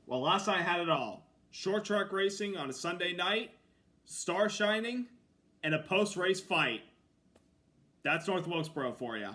Well, last night had it all. Short track racing on a Sunday night, star shining, and a post-race fight. That's North Wilkesboro for you.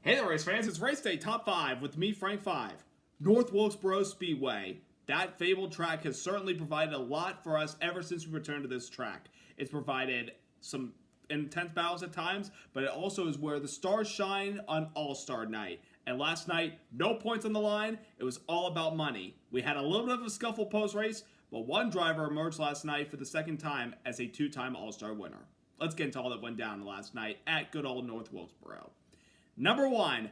Hey there, race fans. It's Race Day Top 5 with me, Frank 5. North Wilkesboro Speedway. That fabled track has certainly provided a lot for us ever since we returned to this track. It's provided some intense battles at times, but it also is where the stars shine on All-Star Night. And last night, no points on the line. It was all about money. We had a little bit of a scuffle post-race, but one driver emerged last night for the second time as a two-time All-Star winner. Let's get into all that went down last night at good old North Wilkesboro. Number 1,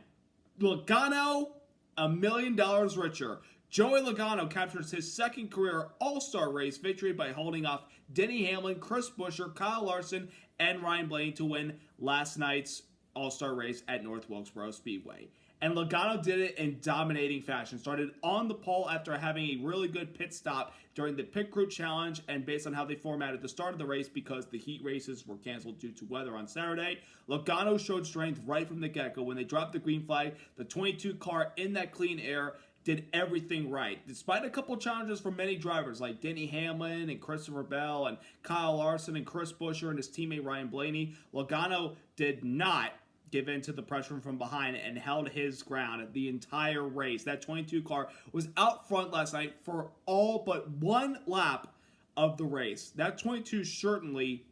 Logano, $1 million richer. Joey Logano captures his second career All-Star race victory by holding off Denny Hamlin, Chris Buescher, Kyle Larson, and Ryan Blaney to win last night's All-Star race at North Wilkesboro Speedway. And Logano did it in dominating fashion. Started on the pole after having a really good pit stop during the Pit Crew Challenge, and based on how they formatted the start of the race because the heat races were canceled due to weather on Saturday, Logano showed strength right from the get-go. When they dropped the green flag, the 22 car in that clean air did everything right. Despite a couple challenges from many drivers like Denny Hamlin and Christopher Bell and Kyle Larson and Chris Buescher and his teammate Ryan Blaney, Logano did not give in to the pressure from behind and held his ground the entire race. That 22 car was out front last night for all but one lap of the race. That 22 certainly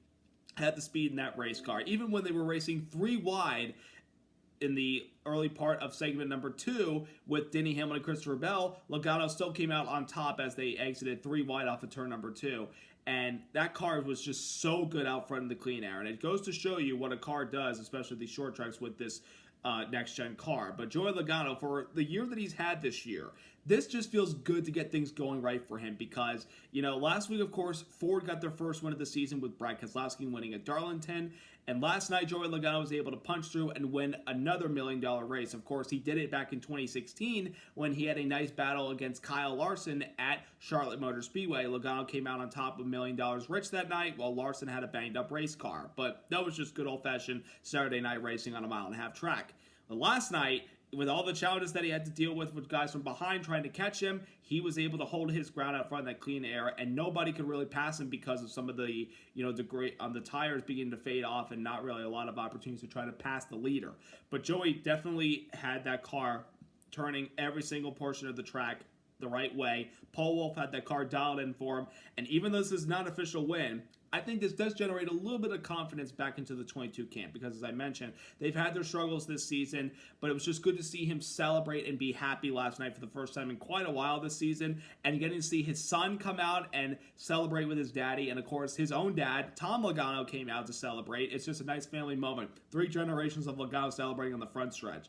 had the speed in that race car. Even when they were racing 3 wide in the early part of segment number 2 with Denny Hamlin and Christopher Bell, Logano still came out on top as they exited 3 wide off of turn number 2. And that car was just so good out front in the clean air. And it goes to show you what a car does, especially these short tracks with this next-gen car. But Joey Logano, for the year that he's had this year, this just feels good to get things going right for him because, last week, of course, Ford got their first win of the season with Brad Keselowski winning at Darlington. And last night, Joey Logano was able to punch through and win another $1 million race. Of course, he did it back in 2016 when he had a nice battle against Kyle Larson at Charlotte Motor Speedway. Logano came out on top of $1 million rich that night, while Larson had a banged-up race car. But that was just good old-fashioned Saturday night racing on a mile-and-a-half track. But last night, with all the challenges that he had to deal with guys from behind trying to catch him, he was able to hold his ground out front in that clean air, and nobody could really pass him because of some of the, the tires beginning to fade off and not really a lot of opportunities to try to pass the leader. But Joey definitely had that car turning every single portion of the track the right way. Paul Wolf had that car dialed in for him, and even though this is not an official win, I think this does generate a little bit of confidence back into the 22 camp because, as I mentioned, they've had their struggles this season, but it was just good to see him celebrate and be happy last night for the first time in quite a while this season, and getting to see his son come out and celebrate with his daddy, and of course his own dad, Tom Logano, came out to celebrate. It's just a nice family moment. 3 generations of Logano celebrating on the front stretch.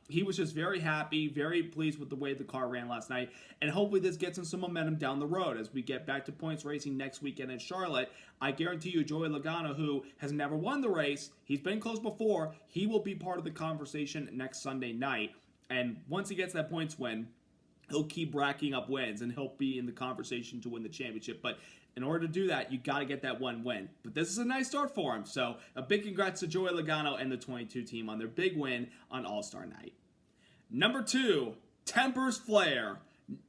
He was just very happy, very pleased with the way the car ran last night, and hopefully this gets him some momentum down the road as we get back to points racing next weekend in Charlotte. I guarantee you, Joey Logano, who has never won the race, he's been close before, he will be part of the conversation next Sunday night. And once he gets that points win, he'll keep racking up wins, and he'll be in the conversation to win the championship. But in order to do that, you got to get that one win. But this is a nice start for him. So a big congrats to Joey Logano and the 22 team on their big win on All-Star Night. Number 2, Tempers Flare.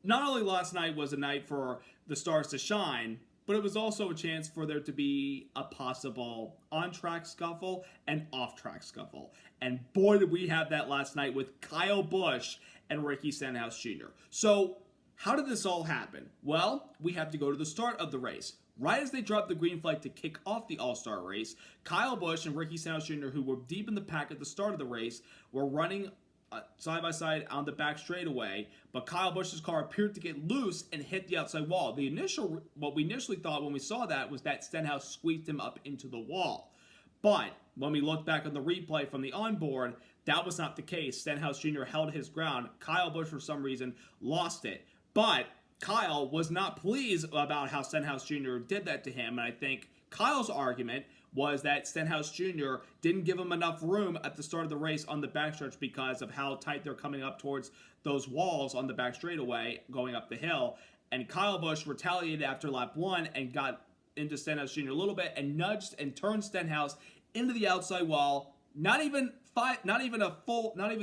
Not only last night was a night for the stars to shine, but it was also a chance for there to be a possible on-track scuffle and off-track scuffle. And boy, did we have that last night with Kyle Busch and Ricky Stenhouse Jr. So how did this all happen? Well, we have to go to the start of the race. Right as they dropped the green flag to kick off the All-Star race, Kyle Busch and Ricky Stenhouse Jr., who were deep in the pack at the start of the race, were running side by side on the back straightaway, but Kyle Busch's car appeared to get loose and hit the outside wall. What we initially thought when we saw that was that Stenhouse squeezed him up into the wall. But when we looked back on the replay from the onboard, that was not the case. Stenhouse Jr. held his ground. Kyle Busch, for some reason, lost it. But Kyle was not pleased about how Stenhouse Jr. did that to him, and I think Kyle's argument was that Stenhouse Jr. didn't give him enough room at the start of the race on the backstretch because of how tight they're coming up towards those walls on the back straightaway going up the hill. And Kyle Busch retaliated after lap 1 and got into Stenhouse Jr. a little bit and nudged and turned Stenhouse into the outside wall. Not even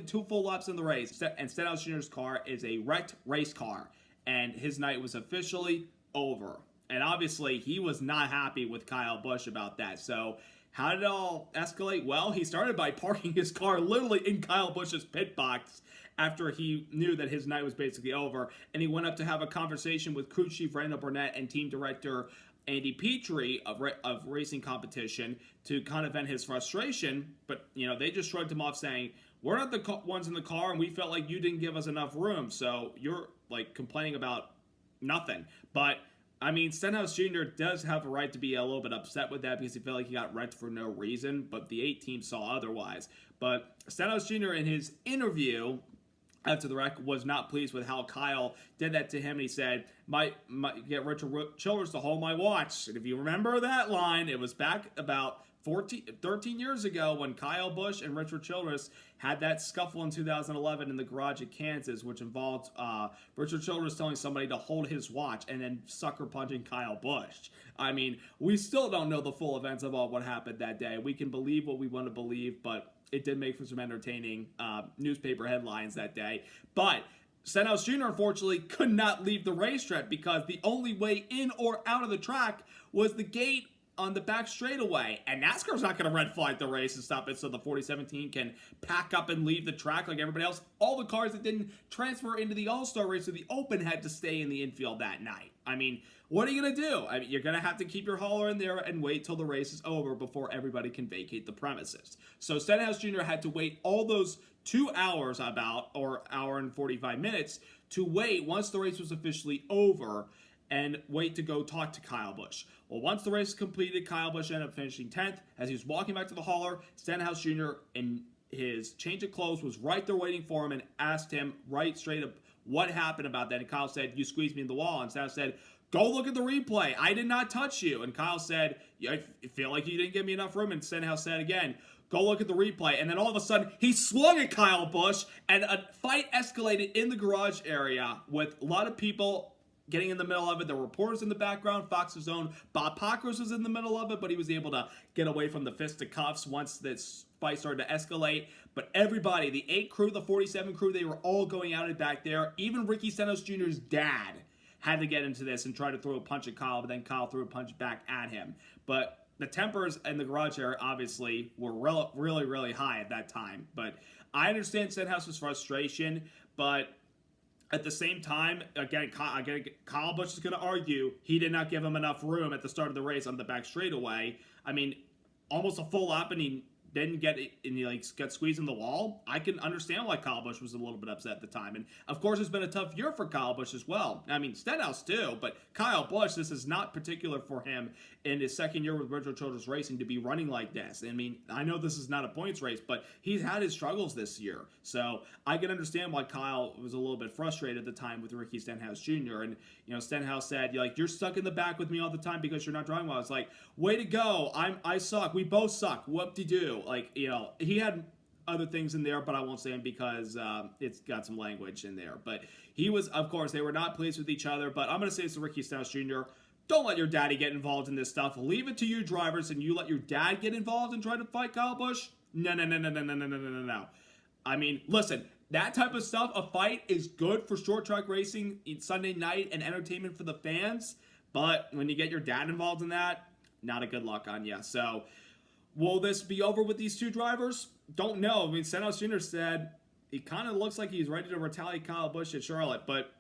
two full laps in the race. And Stenhouse Jr.'s car is a wrecked race car, and his night was officially over. And obviously, he was not happy with Kyle Busch about that. So, how did it all escalate? Well, he started by parking his car literally in Kyle Busch's pit box after he knew that his night was basically over. And he went up to have a conversation with crew chief Randall Burnett and team director Andy Petrie of racing competition to kind of vent his frustration. But, they just shrugged him off saying, we're not the ones in the car, and we felt like you didn't give us enough room. So you're, complaining about nothing. But Stenhouse Jr. does have a right to be a little bit upset with that because he felt like he got wrecked for no reason, but the 8 team saw otherwise. But Stenhouse Jr. in his interview after the wreck was not pleased with how Kyle did that to him, and he said, "My get Richard Childress to hold my watch." And if you remember that line, it was back about 13 years ago when Kyle Busch and Richard Childress had that scuffle in 2011 in the garage at Kansas, which involved Richard Childress telling somebody to hold his watch and then sucker punching Kyle Busch. We still don't know the full events of all what happened that day. We can believe what we want to believe, but it did make for some entertaining newspaper headlines that day. But Stenhouse Jr. unfortunately could not leave the racetrack because the only way in or out of the track was the gate on the back straightaway. And NASCAR's not going to red flag the race and stop it so the 47 can pack up and leave the track like everybody else. All the cars that didn't transfer into the All-Star race or the Open had to stay in the infield that night. What are you going to do? You're going to have to keep your hauler in there and wait till the race is over before everybody can vacate the premises. So Stenhouse Jr. had to wait all those 2 hours or hour and 45 minutes to wait once the race was officially over and wait to go talk to Kyle Busch. Well, once the race was completed, Kyle Busch ended up finishing 10th. As he was walking back to the hauler, Stenhouse Jr. in his change of clothes was right there waiting for him and asked him right straight up what happened about that. And Kyle said, "You squeezed me in the wall." And Stenhouse said, "Go look at the replay. I did not touch you." And Kyle said, "I feel like you didn't give me enough room." And Stenhouse said again, "Go look at the replay." And then all of a sudden, he swung at Kyle Busch, and a fight escalated in the garage area with a lot of people getting in the middle of it. There were reporters in the background. Fox's own Bob Pockers was in the middle of it, but he was able to get away from the fisticuffs once this fight started to escalate. But everybody, the 8 crew, the 47 crew, they were all going at it back there. Even Ricky Stenhouse Jr.'s dad had to get into this and try to throw a punch at Kyle, but then Kyle threw a punch back at him. But the tempers in the garage area obviously were really, really high at that time. But I understand Stenhouse's frustration, but at the same time, again, Kyle Busch is going to argue he did not give him enough room at the start of the race on the back straightaway. Almost a full lap, and he didn't get it, and he got squeezed in the wall. I can understand why Kyle Busch was a little bit upset at the time. And of course, it's been a tough year for Kyle Busch as well. Stenhouse too, but Kyle Busch, this is not particular for him in his second year with Richard Childress Racing to be running like this. I know this is not a points race, but he's had his struggles this year. So I can understand why Kyle was a little bit frustrated at the time with Ricky Stenhouse Jr. And, Stenhouse said, "You're stuck in the back with me all the time because you're not driving well." It's like, way to go. I suck. We both suck. Whoop-de-doo. He had other things in there, but I won't say them because it's got some language in there. But he was, of course, they were not pleased with each other. But I'm going to say this to Ricky Stenhouse Jr. Don't let your daddy get involved in this stuff. Leave it to you drivers, and you let your dad get involved and try to fight Kyle Busch? No. Listen, that type of stuff, a fight is good for short track racing Sunday night and entertainment for the fans. But when you get your dad involved in that, not a good luck on you. So, will this be over with these two drivers? Don't know. Stenhouse Jr. said he kind of looks like he's ready to retaliate Kyle Busch at Charlotte, but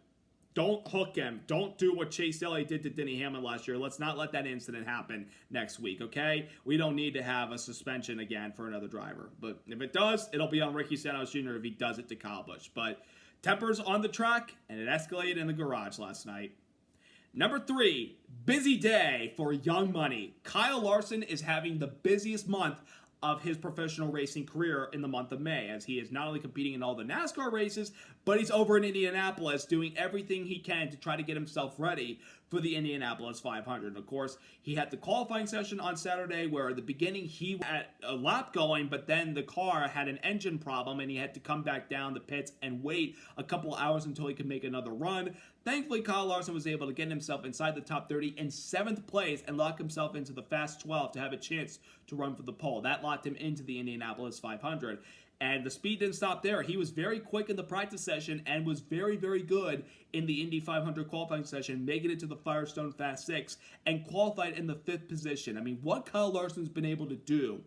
don't hook him. Don't do what Chase Elliott did to Denny Hamlin last year. Let's not let that incident happen next week, okay? We don't need to have a suspension again for another driver. But if it does, it'll be on Ricky Stenhouse Jr. if he does it to Kyle Busch. But tempers on the track, and it escalated in the garage last night. Number 3, busy day for Young Money. Kyle Larson is having the busiest month of his professional racing career in the month of May, as he is not only competing in all the NASCAR races, but he's over in Indianapolis doing everything he can to try to get himself ready for the Indianapolis 500. Of course, he had the qualifying session on Saturday where at the beginning he had a lap going, but then the car had an engine problem and he had to come back down the pits and wait a couple hours until he could make another run. Thankfully, Kyle Larson was able to get himself inside the top 30 in 7th place and lock himself into the Fast 12 to have a chance to run for the pole. That locked him into the Indianapolis 500. And the speed didn't stop there. He was very quick in the practice session and was very, very good in the Indy 500 qualifying session, making it to the Firestone Fast 6 and qualified in the 5th position. I mean, what Kyle Larson's been able to do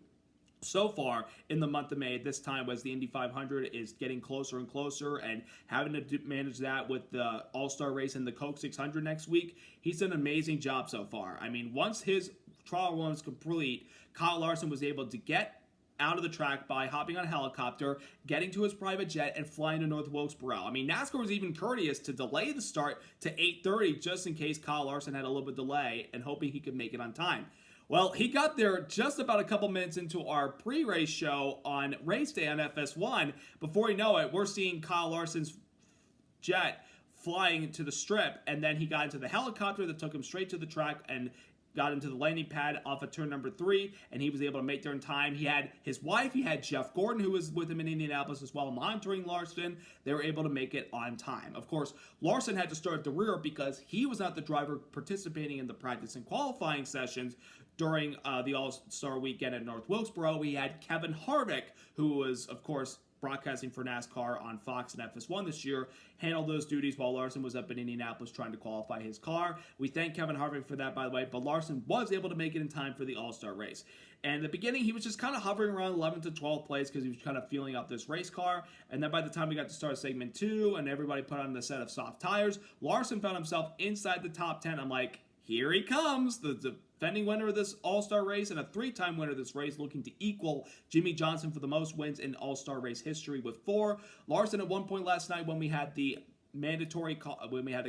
so far in the month of May, this time as the Indy 500 is getting closer and closer and having to manage that with the All-Star race and the Coke 600 next week, he's done an amazing job so far. I mean, once his trial run was complete, Kyle Larson was able to get out of the track by hopping on a helicopter, getting to his private jet, and flying to North Wilkesboro. I mean, NASCAR was even courteous to delay the start to 8:30 just in case Kyle Larson had a little bit of delay and hoping he could make it on time. Well, he got there just about a couple minutes into our pre-race show on race day on FS1. Before you know it, we're seeing Kyle Larson's jet flying to the strip, and then he got into the helicopter that took him straight to the track and got into the landing pad off of turn number 3, and he was able to make there in time. He had his wife, he had Jeff Gordon, who was with him in Indianapolis as well, monitoring Larson. They were able to make it on time. Of course, Larson had to start at the rear because he was not the driver participating in the practice and qualifying sessions during the All-Star weekend at North Wilkesboro. We had Kevin Harvick, who was, of course, broadcasting for NASCAR on Fox and FS1 this year, handled those duties while Larson was up in Indianapolis trying to qualify his car. We thank Kevin Harvick for that, by the way, but Larson was able to make it in time for the All-Star race. And in the beginning, he was just kind of hovering around 11th to 12th place because he was kind of feeling out this race car. And then by the time we got to start segment 2 and everybody put on the set of soft tires, Larson found himself inside the top 10. I'm like, here he comes, the defending winner of this All-Star race and a 3-time winner of this race, looking to equal Jimmy Johnson for the most wins in All-Star race history with 4. Larson at one point last night when we had the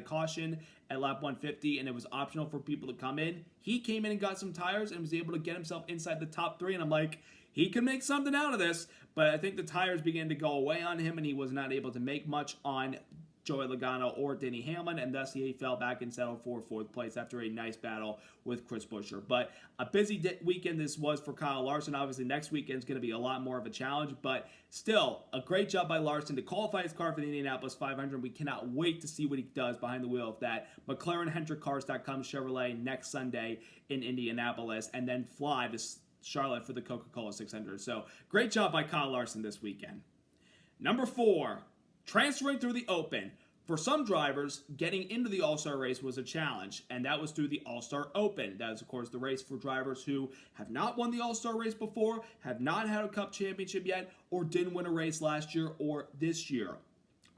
caution at lap 150 and it was optional for people to come in, he came in and got some tires and was able to get himself inside the top 3, and I'm like, he can make something out of this. But I think the tires began to go away on him and he was not able to make much on Joey Logano or Denny Hamlin, and thus he fell back and settled for 4th place after a nice battle with Chris Buescher. But a busy weekend this was for Kyle Larson. Obviously, next weekend is going to be a lot more of a challenge, but still, a great job by Larson to qualify his car for the Indianapolis 500. We cannot wait to see what he does behind the wheel of that McLaren HendrickCars.com Chevrolet next Sunday in Indianapolis, and then fly to Charlotte for the Coca-Cola 600. So, great job by Kyle Larson this weekend. Number 4. Transferring through the Open. For some drivers, getting into the All-Star race was a challenge, and that was through the All-Star Open. That is, of course, the race for drivers who have not won the All-Star race before, have not had a Cup championship yet, or didn't win a race last year or this year.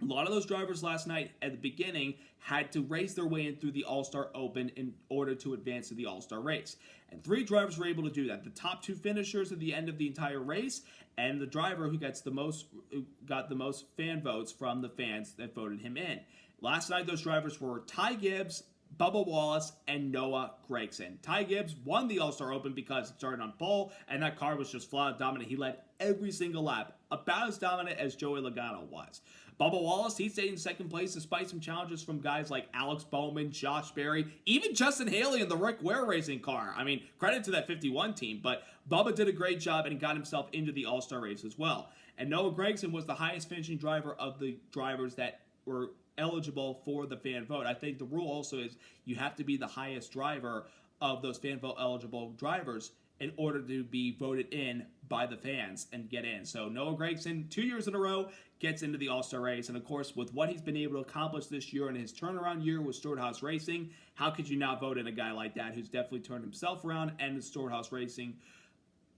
A lot of those drivers last night at the beginning had to race their way in through the All-Star Open in order to advance to the All-Star race. And 3 drivers were able to do that. The top 2 finishers at the end of the entire race, and the driver who got the most fan votes from the fans that voted him in. Last night, those drivers were Ty Gibbs, Bubba Wallace, and Noah Gragson. Ty Gibbs won the All-Star Open because he started on pole, and that car was just flat out dominant. He led every single lap, about as dominant as Joey Logano was. Bubba Wallace, he stayed in 2nd place despite some challenges from guys like Alex Bowman, Josh Berry, even Justin Haley in the Rick Ware racing car. I mean, credit to that 51 team, but Bubba did a great job and got himself into the All-Star race as well. And Noah Gragson was the highest finishing driver of the drivers that were eligible for the fan vote. I think the rule also is you have to be the highest driver of those fan vote eligible drivers in order to be voted in by the fans and get in. So Noah Gragson, 2 years in a row, gets into the All-Star race. And of course, with what he's been able to accomplish this year in his turnaround year with Storehouse Racing, how could you not vote in a guy like that who's definitely turned himself around and the Storehouse Racing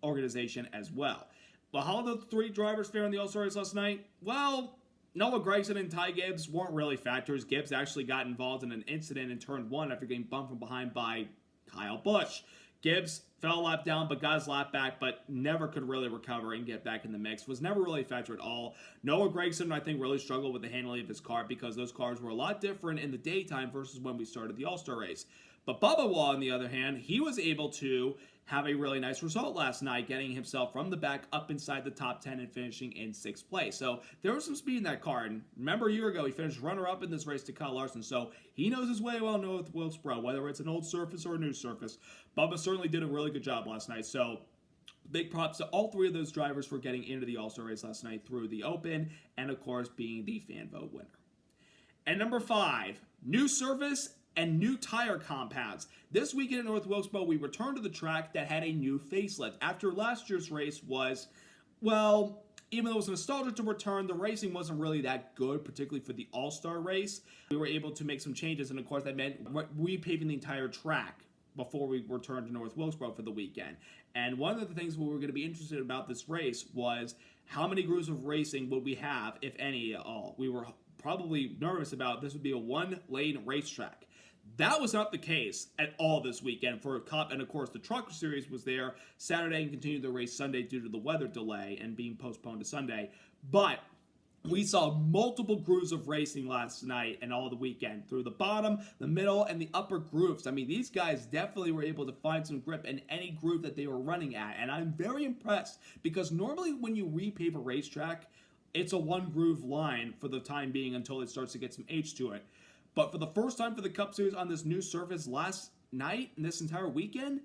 organization as well. Well, how did the 3 drivers fare in the All-Star race last night? Well, Noah Gragson and Ty Gibbs weren't really factors. Gibbs actually got involved in an incident in turn 1 after getting bumped from behind by Kyle Busch. Gibbs fell a lap down, but got his lap back, but never could really recover and get back in the mix. Was never really a factor at all. Noah Gragson, I think, really struggled with the handling of his car because those cars were a lot different in the daytime versus when we started the All-Star race. But Bubba Wallace, on the other hand, he was able to have a really nice result last night, getting himself from the back up inside the top 10 and finishing in 6th place. So there was some speed in that car. And remember, a year ago, he finished runner-up in this race to Kyle Larson. So he knows his way well, North Wilkesboro, whether it's an old surface or a new surface. Bubba certainly did a really good job last night. So big props to all three of those drivers for getting into the All-Star race last night through the Open and, of course, being the fan vote winner. And number 5, new surface and new tire compounds. This weekend in North Wilkesboro, we returned to the track that had a new facelift. After last year's race was, well, even though it was nostalgic to return, the racing wasn't really that good, particularly for the All-Star race. We were able to make some changes, and of course that meant repaving the entire track before we returned to North Wilkesboro for the weekend. And one of the things we were going to be interested about this race was how many grooves of racing would we have, if any at all. We were probably nervous about this would be a one-lane racetrack. That was not the case at all this weekend for a Cup, and of course the Truck Series was there Saturday and continued the race Sunday due to the weather delay and being postponed to Sunday. But we saw multiple grooves of racing last night and all the weekend through the bottom, the middle, and the upper grooves. I mean, these guys definitely were able to find some grip in any groove that they were running at, and I'm very impressed because normally when you repave a racetrack, it's a one groove line for the time being until it starts to get some H to it. But for the first time for the Cup Series on this new surface last night and this entire weekend,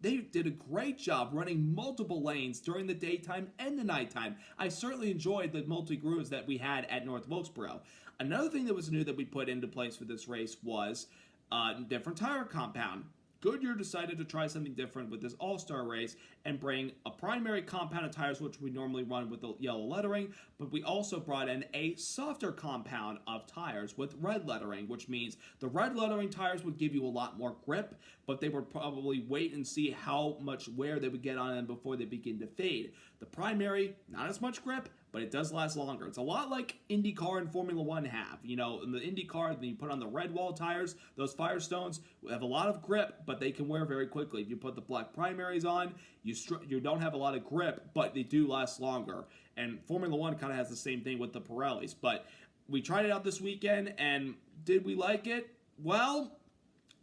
they did a great job running multiple lanes during the daytime and the nighttime. I certainly enjoyed the multi-grooves that we had at North Wilkesboro. Another thing that was new that we put into place for this race was a different tire compound. Goodyear decided to try something different with this All-Star race and bring a primary compound of tires, which we normally run with the yellow lettering, but we also brought in a softer compound of tires with red lettering, which means the red lettering tires would give you a lot more grip, but they would probably wait and see how much wear they would get on them before they begin to fade. The primary, not as much grip, but it does last longer. It's a lot like IndyCar and Formula One have. You know, in the IndyCar, then you put on the red wall tires, those Firestones have a lot of grip, but they can wear very quickly. If you put the black primaries on, you don't have a lot of grip, but they do last longer. And Formula One kind of has the same thing with the Pirellis. But we tried it out this weekend, and did we like it? Well,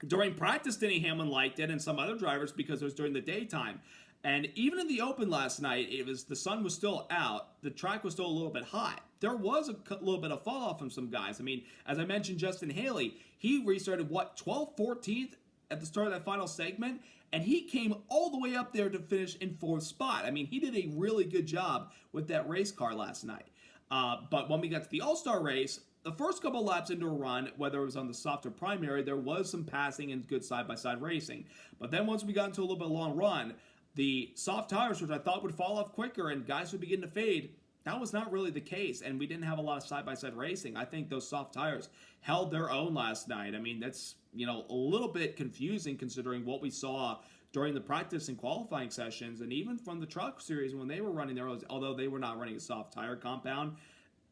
during practice, Denny Hamlin liked it, and some other drivers because it was during the daytime. And even in the Open last night, the sun was still out. The track was still a little bit hot. There was a little bit of fall off from some guys. I mean, as I mentioned, Justin Haley, he restarted, 12th, 14th at the start of that final segment, and he came all the way up there to finish in 4th spot. I mean, he did a really good job with that race car last night. But when we got to the All-Star race, the first couple laps into a run, whether it was on the softer primary, there was some passing and good side-by-side racing. But then once we got into a little bit long run, the soft tires, which I thought would fall off quicker and guys would begin to fade, that was not really the case, and we didn't have a lot of side-by-side racing. I think those soft tires held their own last night. I mean, that's, a little bit confusing considering what we saw during the practice and qualifying sessions, and even from the Truck Series when they were running their own, although they were not running a soft tire compound.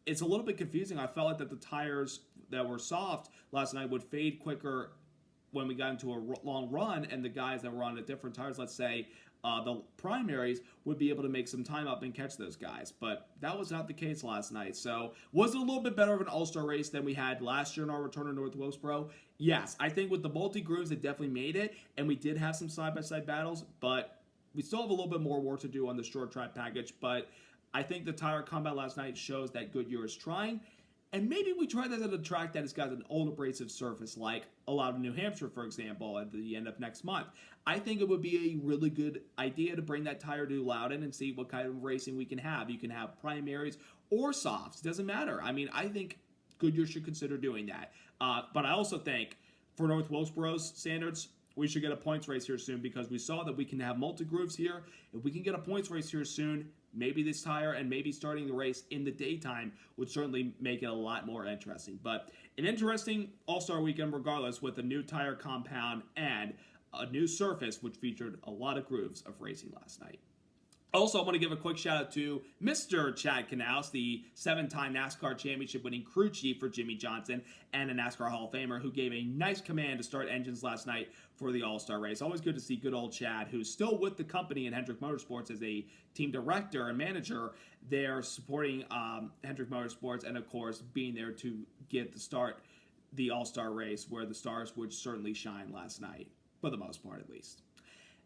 It's a little bit confusing. I felt like that the tires that were soft last night would fade quicker when we got into a long run, and the guys that were on the different tires, let's say, the primaries, would be able to make some time up and catch those guys. But that was not the case last night. So was it a little bit better of an All-Star race than we had last year in our return to North Wilkesboro? Yes. I think with the multi-grooves, it definitely made it. And we did have some side-by-side battles. But we still have a little bit more work to do on the short track package. But I think the tire combat last night shows that Goodyear is trying. And maybe we try that at a track that has got an old abrasive surface, like a lot of New Hampshire, for example, at the end of next month. I think it would be a really good idea to bring that tire to Loudon and see what kind of racing we can have. You can have primaries or softs. Doesn't matter. I mean, I think Goodyear should consider doing that. But I also think for North Wilkesboro's standards, we should get a points race here soon because we saw that we can have multi-grooves here. If we can get a points race here soon, maybe this tire and maybe starting the race in the daytime would certainly make it a lot more interesting. But an interesting All-Star weekend regardless, with a new tire compound and a new surface which featured a lot of grooves of racing last night. Also, I want to give a quick shout out to Mr. Chad Knaus, the 7-time NASCAR championship winning crew chief for Jimmy Johnson and a NASCAR Hall of Famer who gave a nice command to start engines last night for the All-Star race. Always good to see good old Chad, who's still with the company in Hendrick Motorsports as a team director and manager there supporting Hendrick Motorsports and, of course, being there to get the start the All-Star race where the stars would certainly shine last night, for the most part at least.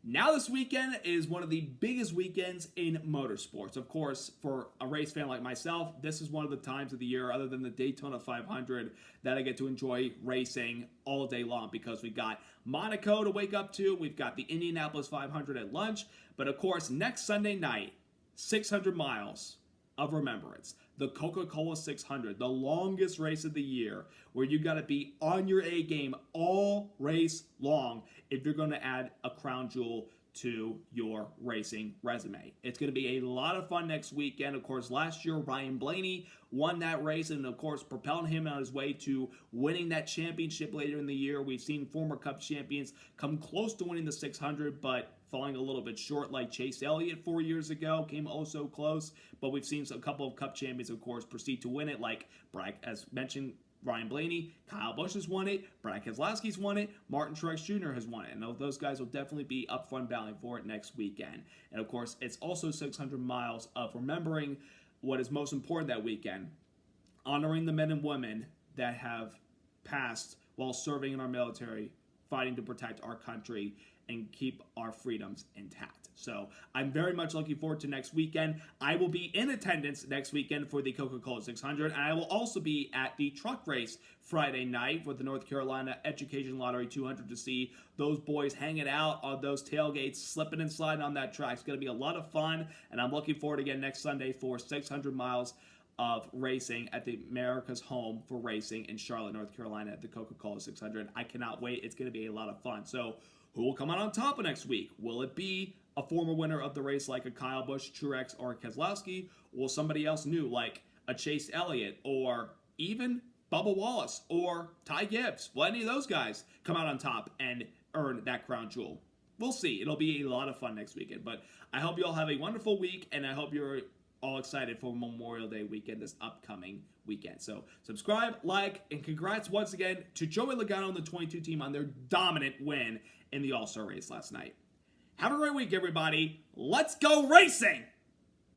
Now this weekend is one of the biggest weekends in motorsports. Of course, for a race fan like myself, this is one of the times of the year, other than the Daytona 500, that I get to enjoy racing all day long, because we've got Monaco to wake up to, we've got the Indianapolis 500 at lunch, but of course, next Sunday night, 600 miles of remembrance. The Coca-Cola 600, the longest race of the year, where you got to be on your A game all race long if you're going to add a crown jewel to your racing resume. It's going to be a lot of fun next weekend. Of course, last year, Ryan Blaney won that race and, of course, propelled him on his way to winning that championship later in the year. We've seen former Cup champions come close to winning the 600, but falling a little bit short, like Chase Elliott 4 years ago, came oh so close. But we've seen a couple of Cup champions, of course, proceed to win it, like as mentioned, Ryan Blaney, Kyle Busch has won it, Brad Keselowski's won it, Martin Truex Jr. has won it, and those guys will definitely be up front battling for it next weekend. And of course, it's also 600 miles of remembering what is most important that weekend, honoring the men and women that have passed while serving in our military, fighting to protect our country and keep our freedoms intact. So I'm very much looking forward to next weekend. I will be in attendance next weekend for the Coca-Cola 600, and I will also be at the truck race Friday night with the North Carolina Education Lottery 200 to see those boys hanging out on those tailgates, slipping and sliding on that track. It's going to be a lot of fun, and I'm looking forward again next Sunday for 600 miles of racing at the America's home for racing in Charlotte, North Carolina at the Coca-Cola 600. I cannot wait. It's going to be a lot of fun. So who will come out on top of next week? Will it be a former winner of the race like a Kyle Busch, Truex, or Keselowski? Or will somebody else new like a Chase Elliott or even Bubba Wallace or Ty Gibbs? Will any of those guys come out on top and earn that crown jewel? We'll see. It'll be a lot of fun next weekend. But I hope you all have a wonderful week, and I hope you're all excited for Memorial Day weekend this upcoming weekend. So subscribe, like, and congrats once again to Joey Logano and the 22 team on their dominant win in the All-Star race last night. Have a great week, everybody. Let's go racing!